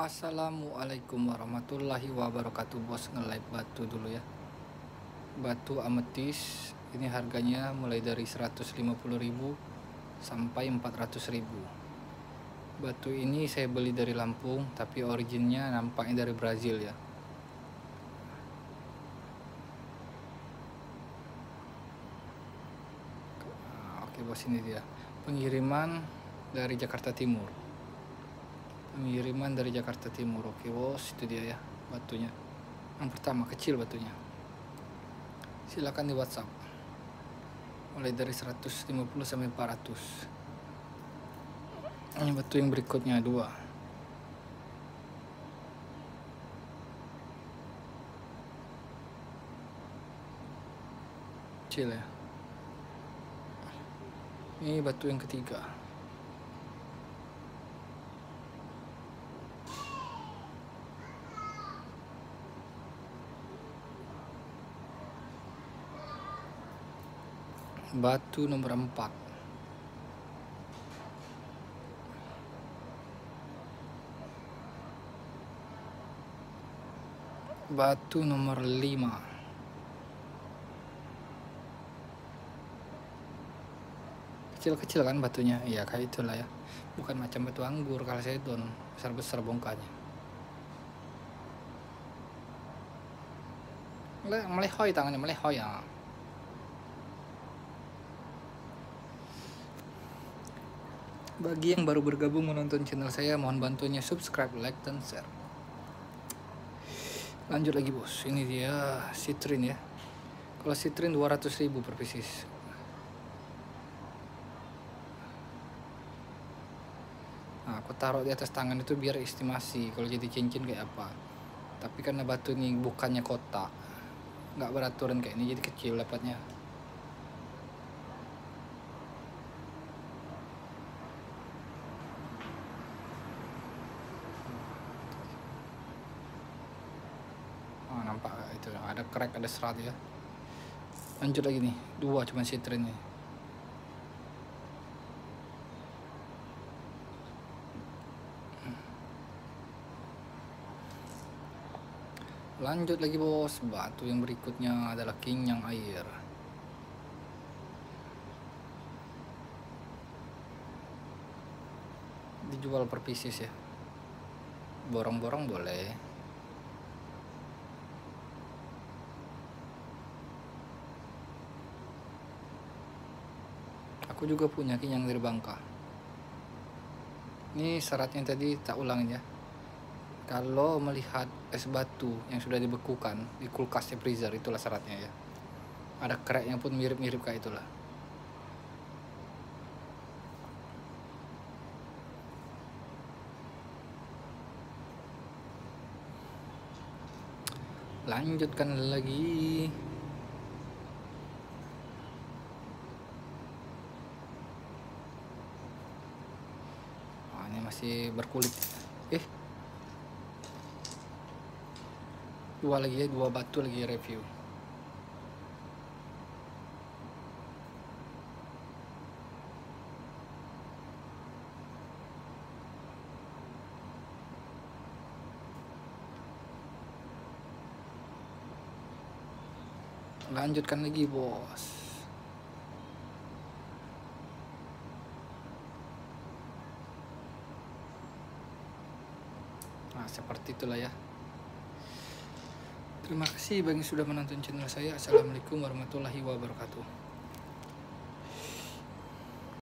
Assalamualaikum warahmatullahi wabarakatuh. Bos, nge-live batu dulu ya. Batu ametis ini harganya mulai dari 150.000 sampai 400.000. Batu ini saya beli dari Lampung, tapi originnya nampaknya dari Brazil ya. Oke bos, ini dia pengiriman dari Jakarta Timur. Oke bos, itu dia ya batunya. Yang pertama kecil batunya, silakan di WhatsApp mulai dari 150 sampai 400. Ini batu yang berikutnya, dua. Kecil ya. Ini batu yang ketiga. Batu nomor 4. Batu nomor 5. Kecil-kecil kan batunya? Iya kayak itulah ya. Bukan macam batu anggur kalau saya don, besar-besar bongkanya. Melehoi tangannya, melehoi ya. Bagi yang baru bergabung menonton channel saya, mohon bantunya subscribe, like, dan share. Lanjut lagi bos, ini dia Citrin ya. Kalau Citrin 200.000 per pieces. Nah, aku taruh di atas tangan itu biar estimasi kalau jadi cincin kayak apa. Tapi karena batu ini bukannya kotak, nggak beraturan kayak ini, jadi kecil dapatnya. Nampak itu ada crack, ada serat ya. Lanjut lagi nih, dua cuma Citrin nih. Lanjut lagi bos, batu yang berikutnya adalah king yang air. Dijual per pieces ya. Borong-borong boleh. Aku juga punya king yang dari Bangka. Ini syaratnya tadi tak ulangin ya. Kalau melihat es batu yang sudah dibekukan di kulkasnya, freezer, itulah syaratnya ya. Ada cracknya pun mirip-mirip kayak itulah. Lanjutkan lagi. Ini masih berkulit. Dua lagi ya, dua batu lagi review. Lanjutkan lagi bos. Nah seperti itulah ya. Terima kasih bagi yang sudah menonton channel saya. Assalamualaikum warahmatullahi wabarakatuh.